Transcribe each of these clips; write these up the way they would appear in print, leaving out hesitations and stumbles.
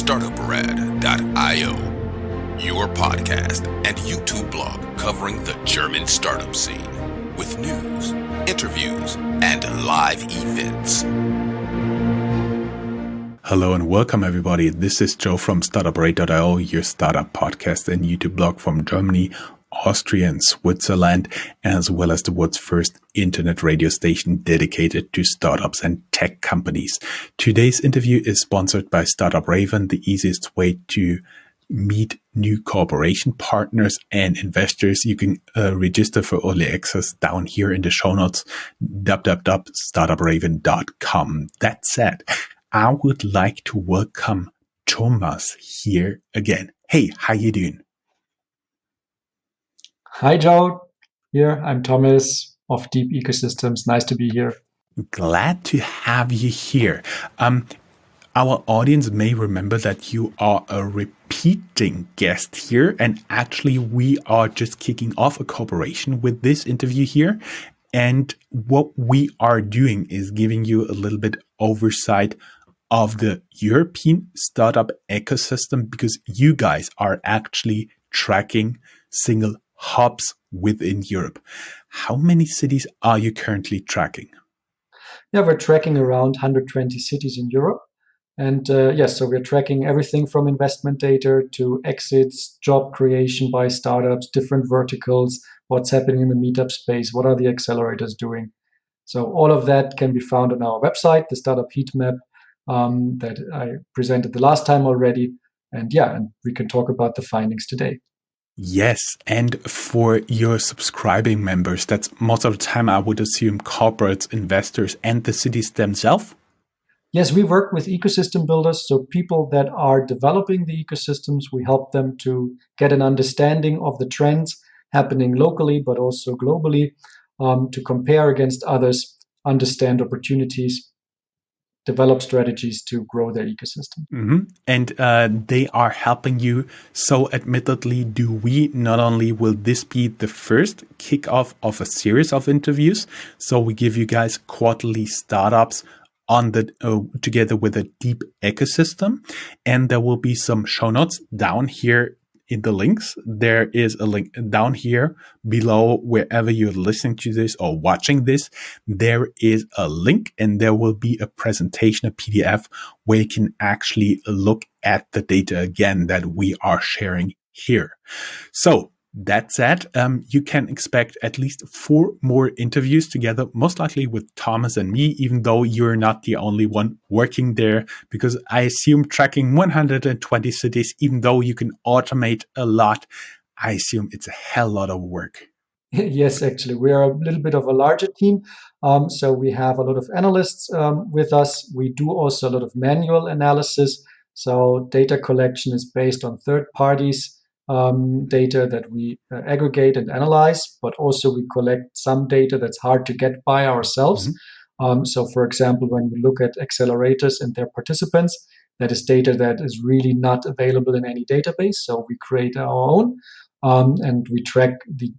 Startuprad.io, your podcast and YouTube blog covering the German startup scene with news, interviews, and live events. Hello and welcome everybody. This is Joe from Startuprad.io, your startup podcast and YouTube blog from Germany, Austria and Switzerland, as well as the world's first internet radio station dedicated to startups and tech companies. Today's interview is sponsored by Startup Raven, the easiest way to meet new cooperation partners and investors. You can register for early access down here in the show notes, www.startupraven.com. That said, I would like to welcome Thomas here again. Hey, how you doing? Hi, Joe. Here, I'm Thomas of Deep Ecosystems. Nice to be here. Glad to have you here. Our audience may remember that you are a repeating guest here, and actually we are just kicking off a cooperation with this interview here. And what we are doing is giving you a little bit oversight of the European startup ecosystem, because you guys are actually tracking single hubs within Europe. How many cities are you currently tracking? Yeah, we're tracking around 120 cities in Europe. And so we're tracking everything from investment data to exits, job creation by startups, different verticals, what's happening in the meetup space, what are the accelerators doing. So all of that can be found on our website, the Startup Heat Map that I presented the last time already. And we can talk about the findings today. Yes, and for your subscribing members, that's most of the time I would assume corporates, investors, and the cities themselves. Yes, we work with ecosystem builders, so people that are developing the ecosystems. We help them to get an understanding of the trends happening locally, but also globally, to compare against others, understand opportunities, develop strategies to grow their ecosystem. Mm-hmm. And they are helping you. So admittedly, not only will this be the first kickoff of a series of interviews, so we give you guys quarterly startups on the together with a deep ecosystem, and there will be some show notes down here in the links. There is a link down here below wherever you're listening to this or watching this. There is a link and there will be a presentation, a PDF, where you can actually look at the data again that we are sharing here. So that said, you can expect at least 4 more interviews together, most likely with Thomas and me, even though you're not the only one working there, because I assume tracking 120 cities, even though you can automate a lot, I assume it's a hell lot of work. Yes, actually, we are a little bit of a larger team. So we have a lot of analysts with us. We do also a lot of manual analysis. So data collection is based on third parties. Data that we aggregate and analyze, but also we collect some data that's hard to get by ourselves. Mm-hmm. So, for example, when we look at accelerators and their participants, that is data that is really not available in any database. So we create our own, and we track the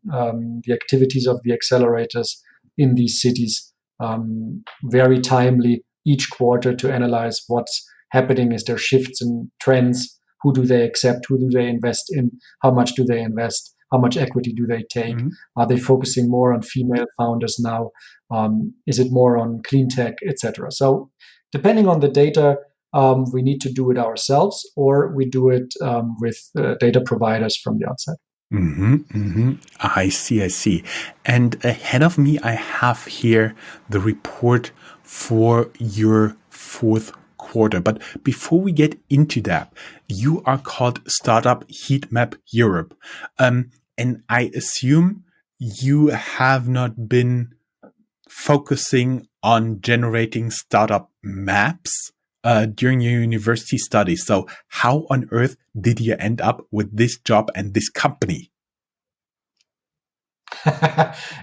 activities of the accelerators in these cities very timely each quarter to analyze what's happening. Is there shifts in trends? Who do they accept? Who do they invest in? How much do they invest? How much equity do they take? Mm-hmm. Are they focusing more on female founders now? Is it more on clean tech, etc.? So depending on the data, we need to do it ourselves or we do it with data providers from the outside. Mm-hmm, mm-hmm. I see. And ahead of me, I have here the report for your fourth quarter. But before we get into that, you are called Startup Heatmap Europe. And I assume you have not been focusing on generating startup maps during your university studies. So how on earth did you end up with this job and this company?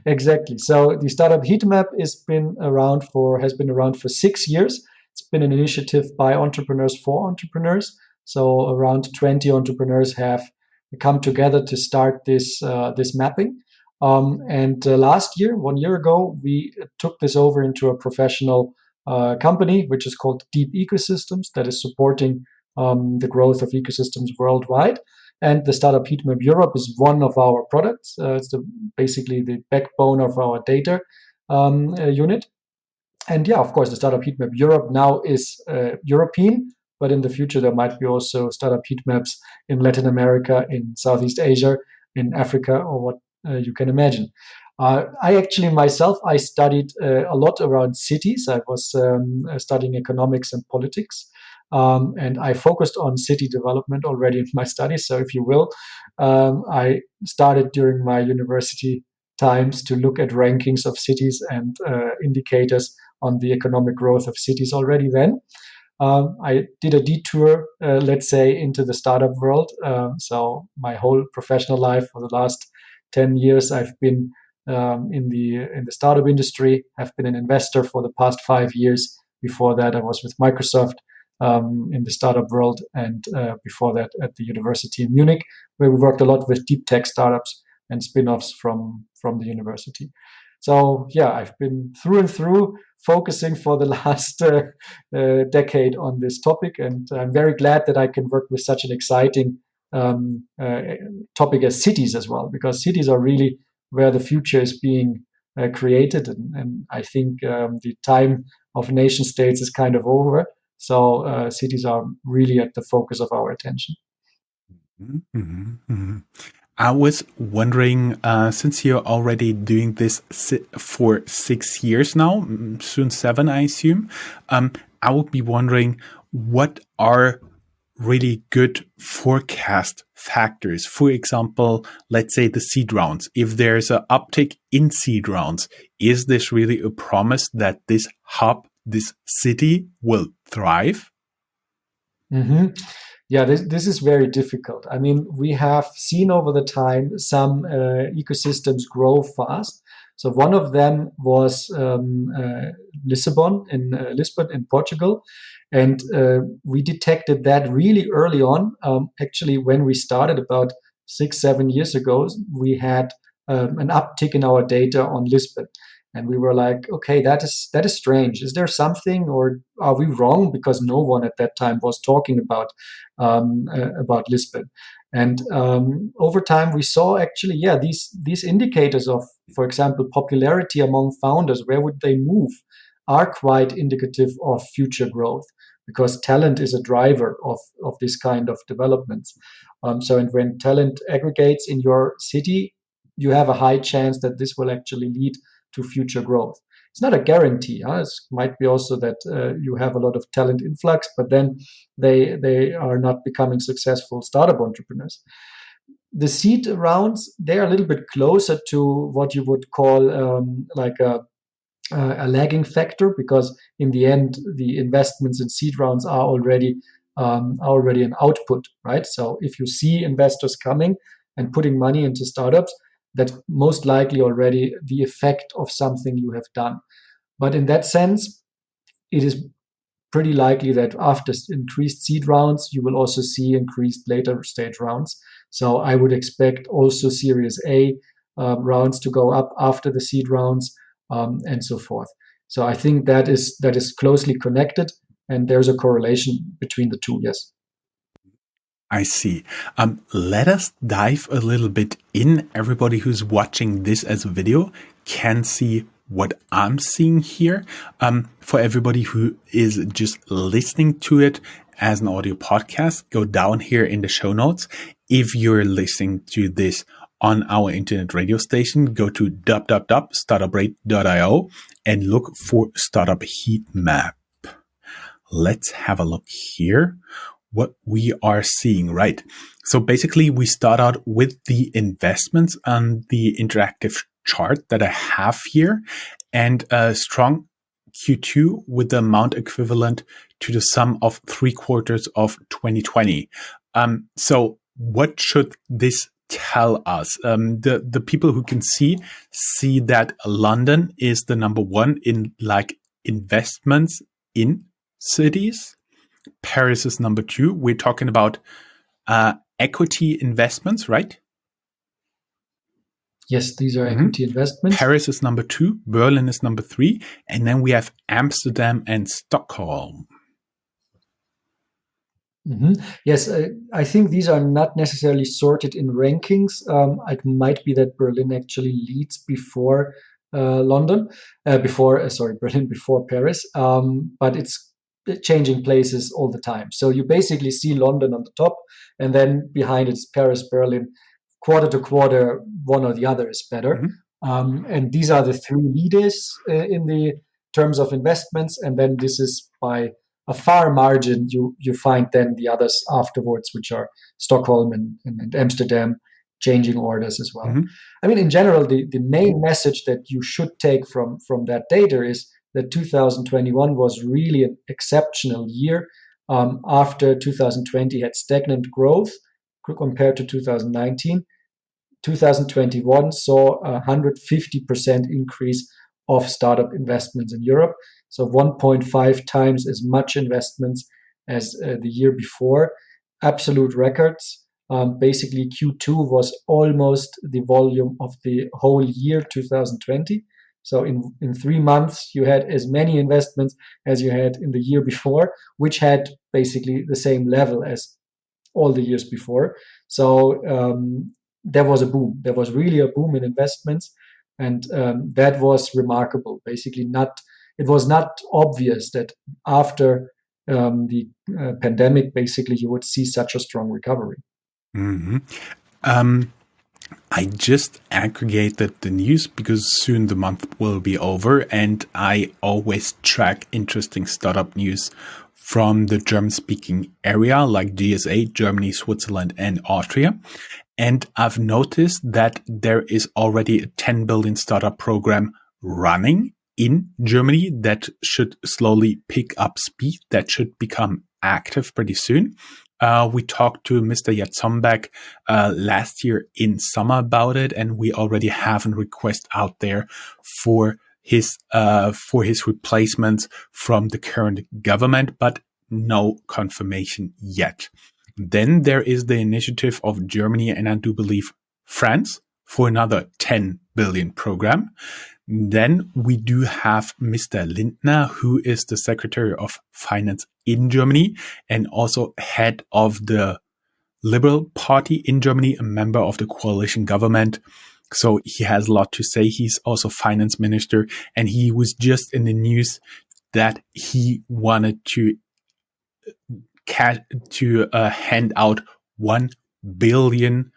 Exactly. So the Startup Heatmap has been around for 6 years. It's been an initiative by entrepreneurs for entrepreneurs. So around 20 entrepreneurs have come together to start this mapping. Last year, 1 year ago, we took this over into a professional company, which is called Deep Ecosystems, that is supporting the growth of ecosystems worldwide. And the Startup Heatmap Europe is one of our products. It's basically the backbone of our data unit. And yeah, of course, the Startup Heatmap Europe now is European, but in the future there might be also startup heat maps in Latin America, in Southeast Asia, in Africa, or what you can imagine. I actually myself, I studied a lot around cities. I was studying economics and politics. And I focused on city development already in my studies. So if you will, I started during my university times to look at rankings of cities and indicators on the economic growth of cities already then. I did a detour, let's say, into the startup world. So my whole professional life for the last 10 years, I've been in the startup industry. I've been an investor for the past 5 years. Before that, I was with Microsoft in the startup world, and before that at the university in Munich, where we worked a lot with deep tech startups and spin-offs from the university. So yeah, I've been through and through focusing for the last decade on this topic, and I'm very glad that I can work with such an exciting topic as cities as well, because cities are really where the future is being created, and I think the time of nation states is kind of over. So cities are really at the focus of our attention. Mm-hmm, mm-hmm. I was wondering, since you're already doing this for 6 years now, soon 7, I assume, I would be wondering, what are really good forecast factors? For example, let's say the seed rounds. If there's an uptick in seed rounds, is this really a promise that this hub, this city will thrive? Mm-hmm. Yeah, this is very difficult. I mean, we have seen over the time some ecosystems grow fast. So one of them was Lisbon in Portugal, and we detected that really early on. Actually, when we started about 6-7 years ago, we had an uptick in our data on Lisbon. And we were like, okay, that is strange. Is there something, or are we wrong? Because no one at that time was talking about Lisbon. And over time, we saw actually, yeah, these indicators of, for example, popularity among founders, where would they move, are quite indicative of future growth, because talent is a driver of this kind of developments. So, and when talent aggregates in your city, you have a high chance that this will actually lead to future growth. It's not a guarantee. It might be also that you have a lot of talent influx, but then they are not becoming successful startup entrepreneurs. The seed rounds, they're a little bit closer to what you would call like a lagging factor, because in the end, the investments in seed rounds are already an output, right? So if you see investors coming and putting money into startups, that's most likely already the effect of something you have done. But in that sense, it is pretty likely that after increased seed rounds, you will also see increased later stage rounds. So I would expect also Series A rounds to go up after the seed rounds, and so forth. So I think that is closely connected, and there's a correlation between the two. Yes. I see. Let us dive a little bit in. Everybody who's watching this as a video can see what I'm seeing here. For everybody who is just listening to it as an audio podcast, go down here in the show notes. If you're listening to this on our internet radio station, go to Startuprad.io and look for Startup Heat Map. Let's have a look here. What we are seeing, right? So basically we start out with the investments on the interactive chart that I have here, and a strong Q2 with the amount equivalent to the sum of 3/4 of 2020. So what should this tell us? The people who can see that London is the number one in like investments in cities. Paris is number 2. We're talking about equity investments, right? Yes, these are equity investments. Paris is number 2. Berlin is number 3. And then we have Amsterdam and Stockholm. Yes, I think these are not necessarily sorted in rankings. It might be that Berlin actually leads before London, Berlin before Paris, but it's changing places all the time. So you basically see London on the top, and then behind it is Paris, Berlin. Quarter to quarter, one or the other is better. Mhm. And these are the three leaders in the terms of investments, and then this is by a far margin, you find then the others afterwards, which are Stockholm and Amsterdam, changing orders as well. Mhm. I mean, in general, the main message that you should take from that data is that 2021 was really an exceptional year. After 2020 had stagnant growth compared to 2019, 2021 saw a 150% increase of startup investments in Europe. So 1.5 times as much investments as the year before. Absolute records. Basically, Q2 was almost the volume of the whole year 2020. So in 3 months, you had as many investments as you had in the year before, which had basically the same level as all the years before. So there was a boom. There was really a boom in investments, and that was remarkable. Basically, not it was not obvious that after the pandemic, basically, you would see such a strong recovery. Mhm. Um, I just aggregated the news because soon the month will be over, and I always track interesting startup news from the German-speaking area like GSA, Germany, Switzerland, and Austria. And I've noticed that there is already a 10 billion startup program running in Germany that should slowly pick up speed, that should become active pretty soon. We talked to Mr. Jatzombeck last year in summer about it, and we already have a request out there for his replacements from the current government, but no confirmation yet. Then there is the initiative of Germany and I do believe France for another 10 billion program. Then we do have Mr. Lindner, who is the Secretary of Finance in Germany and also head of the Liberal Party in Germany, a member of the coalition government. So he has a lot to say. He's also finance minister, and he was just in the news that he wanted to hand out 1 billion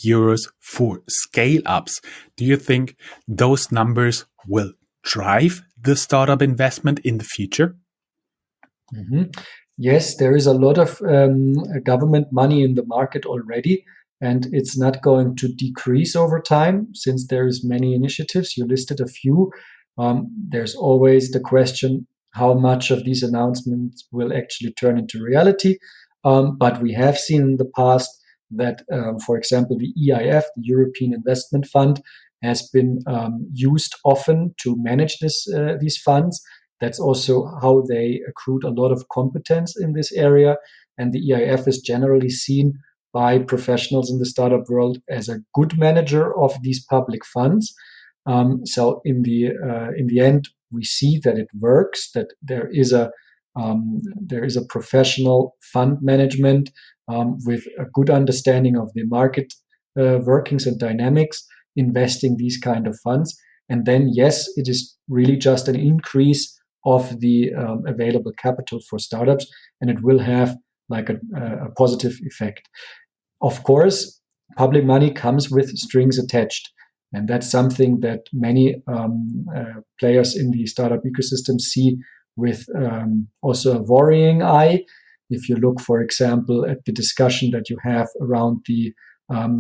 euros for scale ups. Do you think those numbers will drive the startup investment in the future? Mhm. Yes, there is a lot of government money in the market already, and it's not going to decrease over time since there's many initiatives. You listed a few. There's always the question how much of these announcements will actually turn into reality. But we have seen in the past that, for example, the EIF, the European Investment Fund, has been used often to manage these funds. That's also how they accrued a lot of competence in this area. And the EIF is generally seen by professionals in the startup world as a good manager of these public funds. So in the end, we see that it works. That there is a professional fund management with a good understanding of the market workings and dynamics, investing these kind of funds. And then, yes, it is really just an increase of the available capital for startups, and it will have like a positive effect. Of course, public money comes with strings attached, and that's something that many players in the startup ecosystem see with also a worrying eye. If you look, for example, at the discussion that you have around the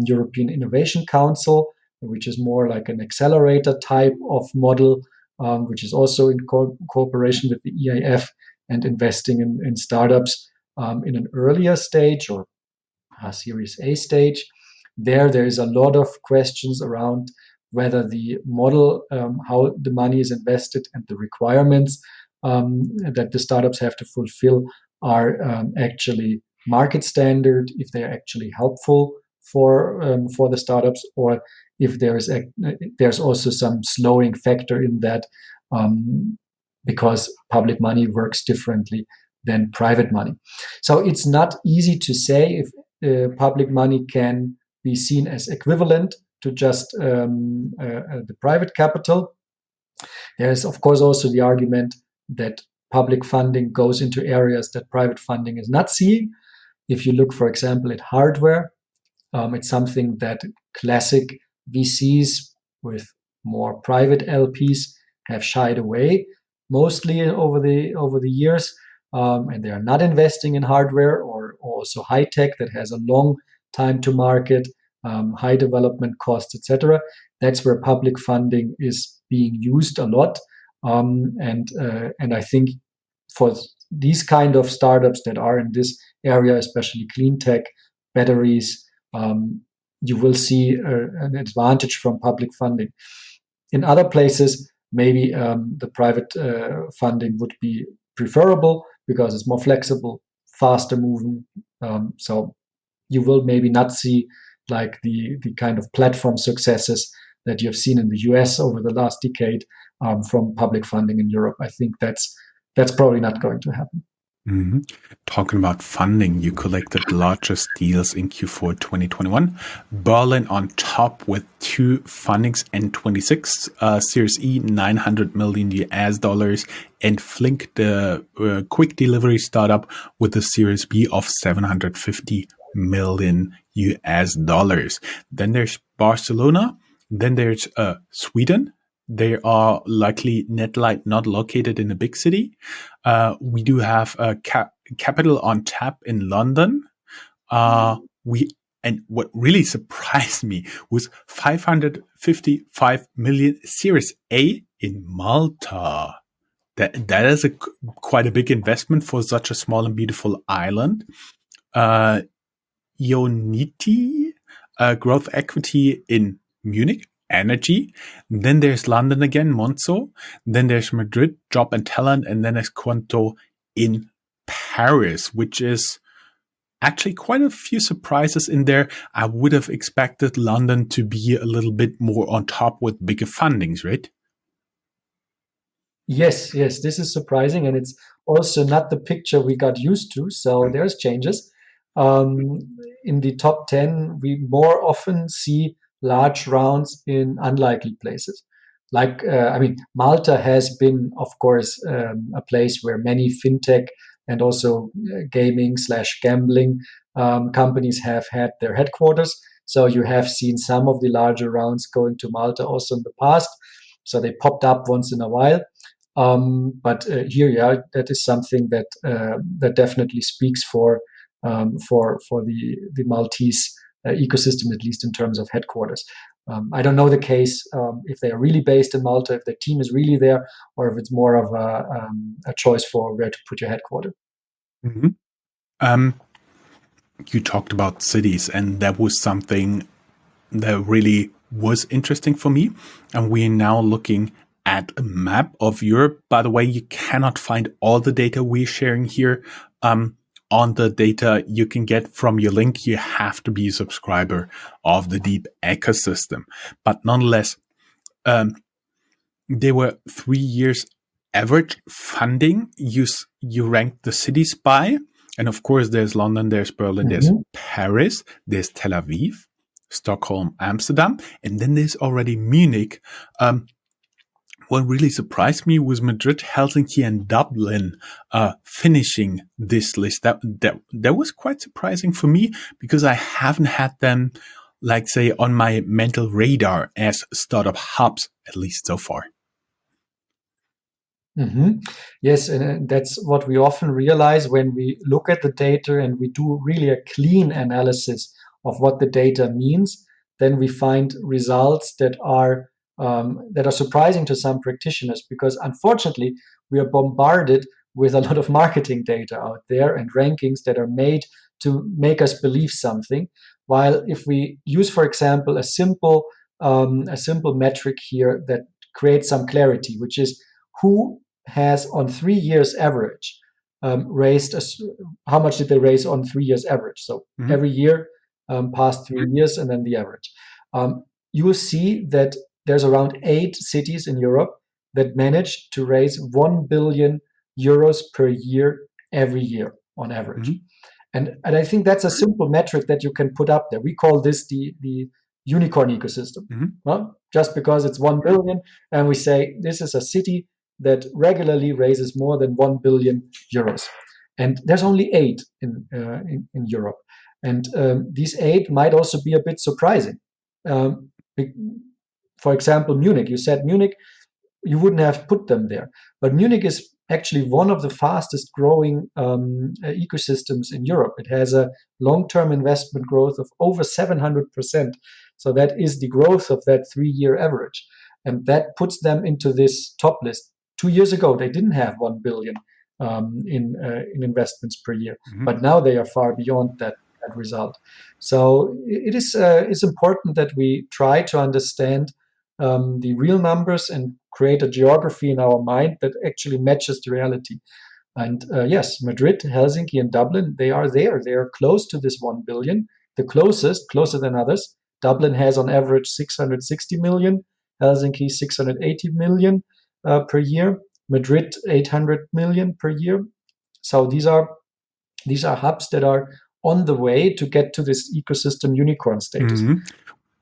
European Innovation Council, which is more like an accelerator type of model, which is also in cooperation with the EIF and investing in startups in an earlier stage or Series A stage. There is a lot of questions around whether the model, how the money is invested, and the requirements that the startups have to fulfill are actually market standard, if they're actually helpful for the startups, or if there's also some slowing factor in that because public money works differently than private money. So it's not easy to say if public money can be seen as equivalent to just the private capital. There is, of course, also the argument that public funding goes into areas that private funding is not seeing. If you look, for example, at hardware, it's something that classic VCs with more private LPs have shied away mostly over the years, and they are not investing in hardware or also high tech that has a long time to market, high development costs, etc. That's where public funding is being used a lot, and I think for these kind of startups that are in this area, especially clean tech, batteries, you will see an advantage from public funding. In other places, maybe the private funding would be preferable because it's more flexible, faster moving. So you will maybe not see like the kind of platform successes that you've seen in the US over the last decade from public funding in Europe. I think that's probably not going to happen. Mm-hmm. Talking about funding, you collected the largest deals in Q4 2021. Berlin on top with 2 fundings and 26 Series E, $900 million, and Flink, the quick delivery startup, with a Series B of $750 million. Then there's Barcelona. Then there's Sweden. They are likely Netlight not located in a big city. We do have Capital on tap in London. And what really surprised me was 555 million Series A in Malta. That is quite a big investment for such a small and beautiful island. Ionity, growth equity in Munich. Energy. Then there's London again, Monzo. Then there's Madrid, Job and Talent. And then there's Quanto in Paris, which is actually quite a few surprises in there. I would have expected London to be a little bit more on top with bigger fundings, right? Yes, this is surprising. And it's also not the picture we got used to. So there's changes. In the top 10, we more often see large rounds in unlikely places. Like, Malta has been, of course, a place where many fintech and also gaming/gambling companies have had their headquarters. So you have seen some of the larger rounds going to Malta also in the past. So they popped up once in a while. But here, that is something that definitely speaks for the Maltese ecosystem, at least in terms of headquarters. I don't know the case if they are really based in Malta, if their team is really there, or if it's more of a choice for where to put your headquarters. Mm-hmm. You talked about cities, and that was something that really was interesting for me. And we are now looking at a map of Europe. By the way, you cannot find all the data we're sharing here. On the data you can get from your link, you have to be a subscriber of the Deep ecosystem. But nonetheless, they were 3 years average funding. You rank the cities by, and of course there's London, there's Berlin, there's Paris, there's Tel Aviv, Stockholm, Amsterdam, and then there's already Munich. What really surprised me was Madrid, Helsinki, and Dublin finishing this list. That was quite surprising for me because I haven't had them, like, say, on my mental radar as startup hubs, at least so far. Mm-hmm. Yes, and that's what we often realize when we look at the data and we do really a clean analysis of what the data means. Then we find results that are surprising to some practitioners, because unfortunately we are bombarded with a lot of marketing data out there and rankings that are made to make us believe something. While if we use, for example, a simple metric here that creates some clarity, which is who has on 3 years average raised how much did they raise on 3 years average? So every year past 3 years and then the average. You will see that there's around 8 cities in Europe that managed to raise 1 billion euros per year every year on average. Mhm. And I think that's a simple metric that you can put up there. We call this the unicorn ecosystem. Mhm. Well, just because it's 1 billion, and we say this is a city that regularly raises more than 1 billion euros. And there's only 8 in Europe. And these 8 might also be a bit surprising. Um, for example, Munich. You said Munich, you wouldn't have put them there. But Munich is actually one of the fastest growing ecosystems in Europe. It has a long-term investment growth of over 700%. So that is the growth of that 3-year average. And that puts them into this top list. 2 years ago, they didn't have 1 billion in investments per year, Mhm. but now they are far beyond that result. So it is it's important that we try to understand the real numbers and create a geography in our mind that actually matches the reality. And yes, Madrid, Helsinki, and Dublin, they are there. They are close to this 1 billion, the closest, closer than others. Dublin has on average 660 million, Helsinki 680 million per year, Madrid 800 million per year. So these are hubs that are on the way to get to this ecosystem unicorn status. Mhm.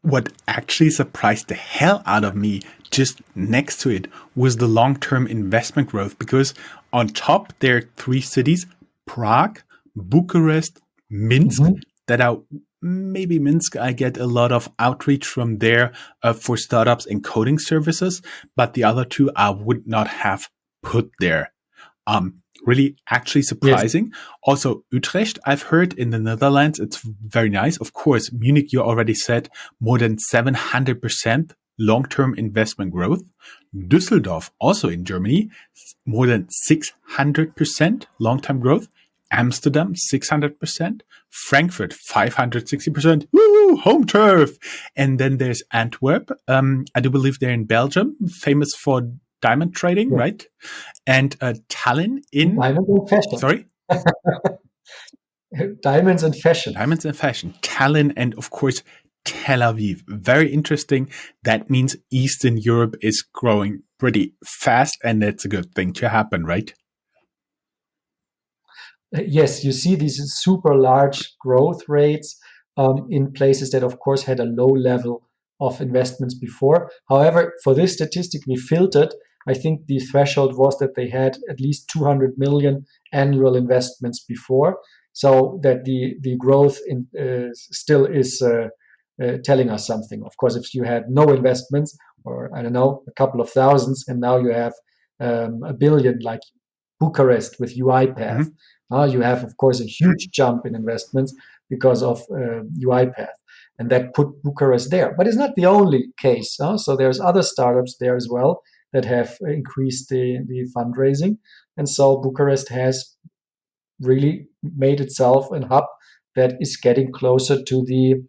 What actually surprised the hell out of me just next to it was the long-term investment growth, because on top there are 3 cities, Prague, Bucharest, Minsk, Mhm. that are maybe Minsk. I get a lot of outreach from there for startups and coding services, but the other 2 I would not have put there. Really actually Yes. surprising. Also, Utrecht, I've heard in the Netherlands, it's very nice. Of course, Munich, you already said, more than 700% long-term investment growth. Düsseldorf, also in Germany, more than 600% long-term growth. Amsterdam, 600%. Frankfurt, 560%. Woo, home turf. And then there's Antwerp. I do believe they're in Belgium, famous for diamond trading, Yes. right? And Tallinn in, Diamond and fashion. sorry, Diamonds and fashion. diamonds and fashion. Tallinn and, of course, Tel Aviv. Very interesting. That means Eastern Europe is growing pretty fast, and that's a good thing to happen, right? Yes, you see these super large growth rates in places that, of course, had a low level of investments before. However, for this statistic we filtered, I think the threshold was that they had at least 200 million annual investments before, so that the growth still is telling us something. Of course, if you had no investments, or I don't know, a couple of thousands, and now you have a billion, like Bucharest with UiPath. Mm-hmm. You have, of course, a huge jump in investments because of UiPath, and that put Bucharest there. But it's not the only case. So there's other startups there as well that have increased the fundraising, and so Bucharest has really made itself a hub that is getting closer to the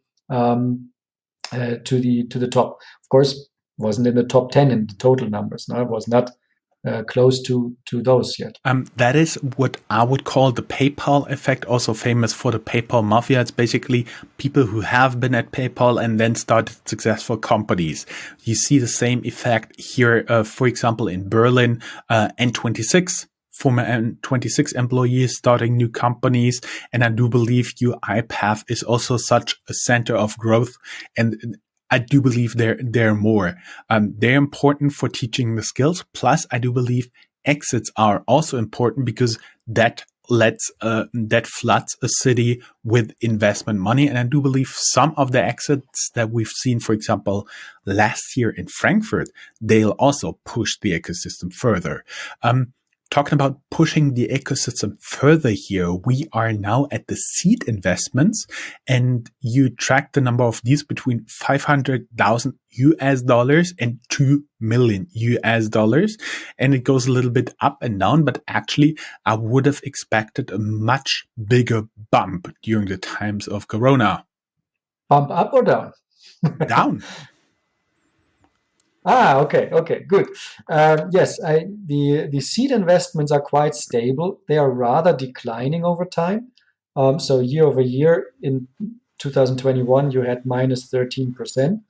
top. Of course, wasn't in the top 10 in the total numbers. No, it was not close to those yet. That is what I would call the PayPal effect, also famous for the PayPal mafia. It's basically people who have been at PayPal and then started successful companies. You see the same effect here, for example, in Berlin, N26. Former N26 employees starting new companies. And I do believe UiPath is also such a center of growth. And I do believe they're more. They're important for teaching the skills. Plus, I do believe exits are also important because that floods a city with investment money. And I do believe some of the exits that we've seen, for example, last year in Frankfurt, they'll also push the ecosystem further. Talking about pushing the ecosystem further here, we are now at the seed investments, and you track the number of these between 500,000 US dollars and 2 million US dollars. And it goes a little bit up and down, but actually I would have expected a much bigger bump during the times of Corona. Bump up or down? Down. Okay, good. Yes, the seed investments are quite stable. They are rather declining over time. So year over year, in 2021, you had minus 13%.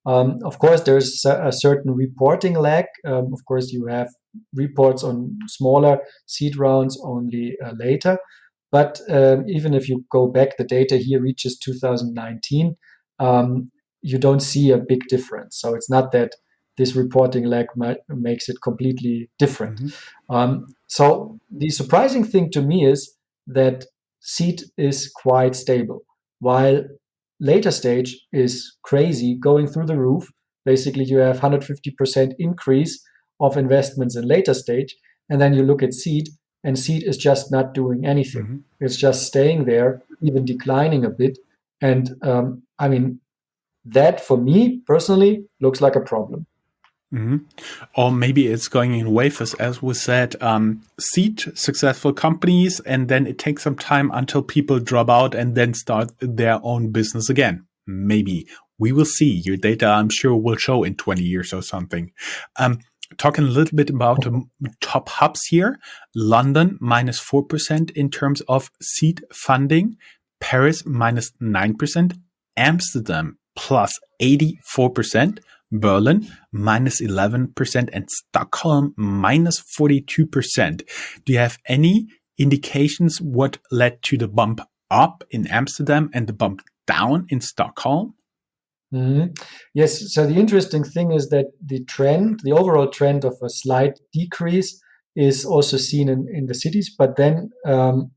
Of course, there's a certain reporting lag. Of course, you have reports on smaller seed rounds only later. But even if you go back, the data here reaches 2019. You don't see a big difference. So it's not that this reporting lag makes it completely different. So the surprising thing to me is that seed is quite stable, while later stage is crazy, going through the roof. Basically, you have 150% increase of investments in later stage, and then you look at seed, and seed is just not doing anything. It's just staying there, even declining a bit. And I mean, that for me personally looks like a problem. Or maybe it's going in waves, as we said, seed successful companies, and then it takes some time until people drop out and then start their own business again. Maybe. We will see. Your data, I'm sure, will show in 20 years or something. Talking a little bit about top hubs here. London, minus 4% in terms of seed funding. Paris, minus 9%. Amsterdam, plus 84%. Berlin, minus 11%, and Stockholm, minus 42%. Do you have any indications what led to the bump up in Amsterdam and the bump down in Stockholm? Yes. So the interesting thing is that the overall trend of a slight decrease is also seen in the cities. But then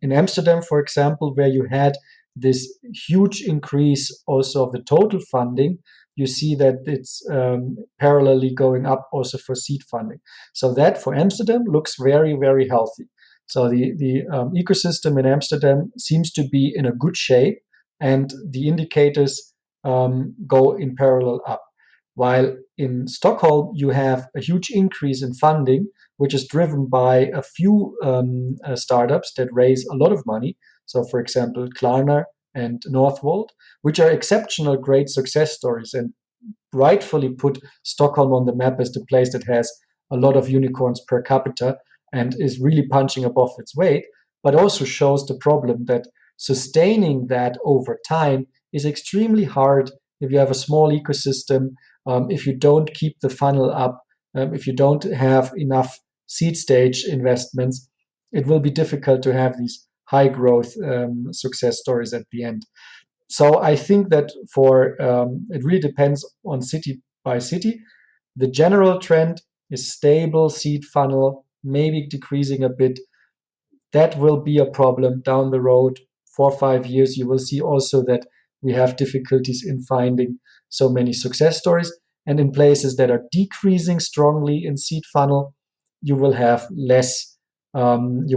in Amsterdam, for example, where you had this huge increase also of the total funding, you see that it's parallelly going up also for seed funding. So that for Amsterdam looks very, very healthy. So the ecosystem in Amsterdam seems to be in a good shape, and the indicators go in parallel up. While in Stockholm, you have a huge increase in funding, which is driven by a few startups that raise a lot of money. So, for example, Klarna and Northvolt, which are exceptional great success stories and rightfully put Stockholm on the map as the place that has a lot of unicorns per capita and is really punching above its weight, but also shows the problem that sustaining that over time is extremely hard if you have a small ecosystem, if you don't keep the funnel up, if you don't have enough seed stage investments. It will be difficult to have these high growth success stories at the end. So I think that it really depends on city by city. The general trend is stable seed funnel, maybe decreasing a bit. That will be a problem down the road. 4 or 5 years, you will see also that we have difficulties in finding so many success stories. And in places that are decreasing strongly in seed funnel, you will have less large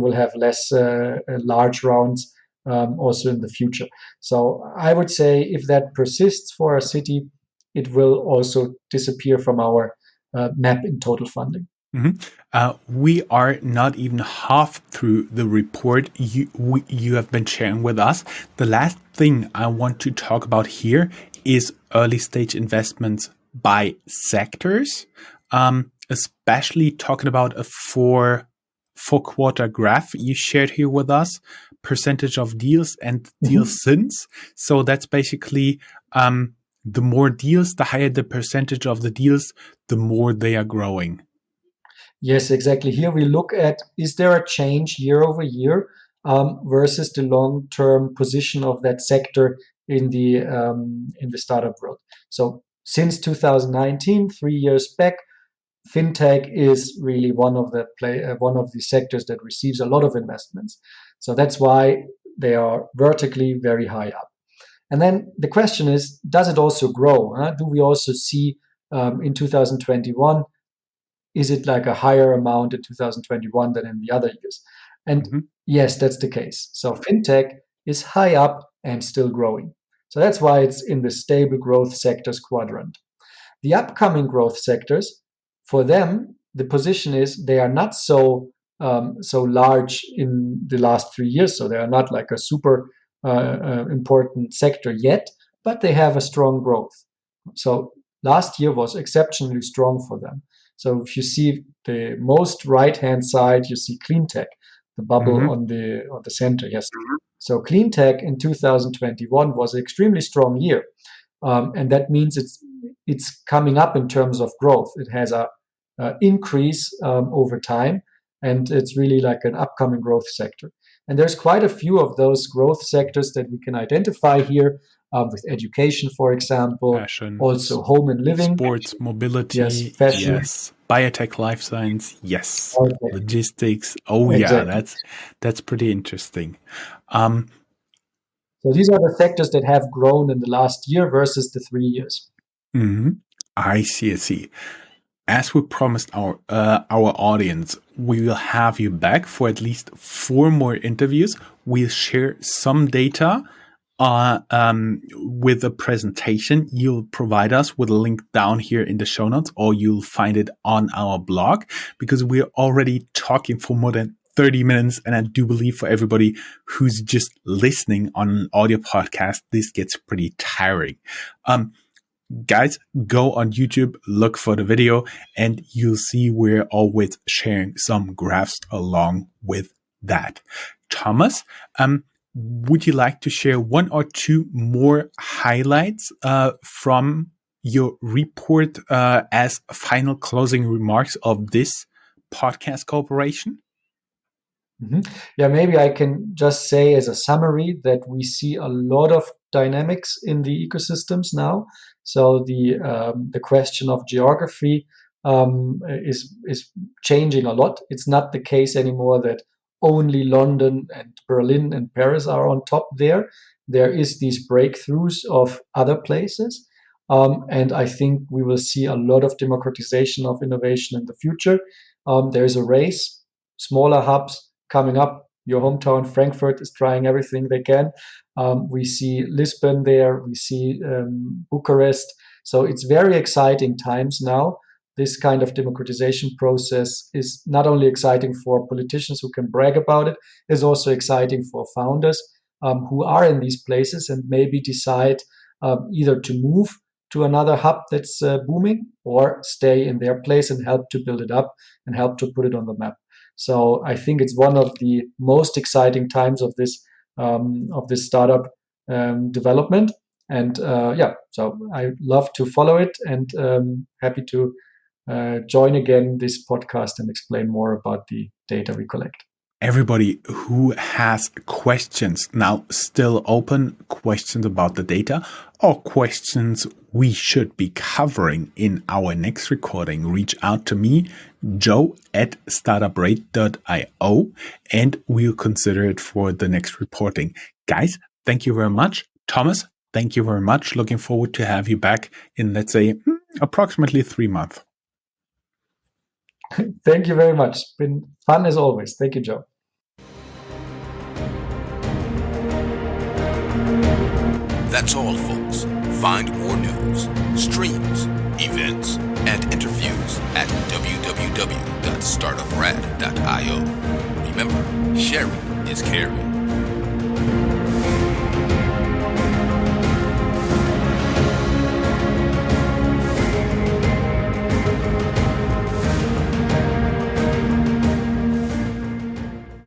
rounds also in the future. So I would say if that persists for a city, it will also disappear from our map in total funding. We are not even half through the report you have been sharing with us. The last thing I want to talk about here is early stage investments by sectors, especially talking about a four-quarter graph you shared here with us, percentage of deals and deals since. So that's basically the more deals, the higher the percentage of the deals, the more they are growing. Yes, exactly. Here we look at, is there a change year over year versus the long-term position of that sector in the startup world. So since 2019, 3 years back, fintech is really one of the sectors that receives a lot of investments. So that's why they are vertically very high up. And then the question is, does it also grow? Do we also see in 2021? Is it like a higher amount in 2021 than in the other years? And yes, that's the case. So fintech is high up and still growing. So that's why it's in the stable growth sectors quadrant. The upcoming growth sectors, for them, the position is they are not so large in the last 3 years. So they are not like a super important sector yet, but they have a strong growth. So last year was exceptionally strong for them. So if you see the most right-hand side, you see clean tech, the bubble on the center. Yes. So clean tech in 2021 was an extremely strong year, and that means it's coming up in terms of growth. It has a increase over time. And it's really like an upcoming growth sector. And there's quite a few of those growth sectors that we can identify here, with education, for example, Fashion, also home and living, sports, mobility, yes, fashion, yes, biotech, life science, yes, okay, logistics. Oh yeah, exactly. that's pretty interesting. So these are the sectors that have grown in the last year versus the 3 years. I see. I see. As we promised our audience, we will have you back for at least 4 more interviews. We'll share some data with a presentation. You'll provide us with a link down here in the show notes, or you'll find it on our blog, because we're already talking for more than 30 minutes. And I do believe for everybody who's just listening on an audio podcast, this gets pretty tiring. Guys, go on YouTube, look for the video, and you'll see we're always sharing some graphs along with that. Thomas, would you like to share 1 or 2 more highlights from your report as final closing remarks of this podcast cooperation? Yeah, maybe I can just say as a summary that we see a lot of dynamics in the ecosystems now. So the question of geography is changing a lot. It's not the case anymore that only London and Berlin and Paris are on top there. There is these breakthroughs of other places. And I think we will see a lot of democratization of innovation in the future. There is a race, smaller hubs coming up. Your hometown, Frankfurt, is trying everything they can. We see Lisbon there. We see Bucharest. So it's very exciting times now. This kind of democratization process is not only exciting for politicians who can brag about it, it's also exciting for founders who are in these places and maybe decide either to move to another hub that's booming, or stay in their place and help to build it up and help to put it on the map. So I think it's one of the most exciting times of this startup development. And so I love to follow it, and happy to join again this podcast and explain more about the data we collect. Everybody who has questions, now still open, questions about the data or questions we should be covering in our next recording, reach out to me, Joe at Startuprad.io, and we'll consider it for the next reporting. Guys, thank you very much. Thomas, thank you very much. Looking forward to have you back in, let's say, approximately 3 months. Thank you very much. It's been fun as always. Thank you, Joe. That's all, folks. Find more news, streams, events, and interviews at www.startuprad.io. Remember, sharing is caring.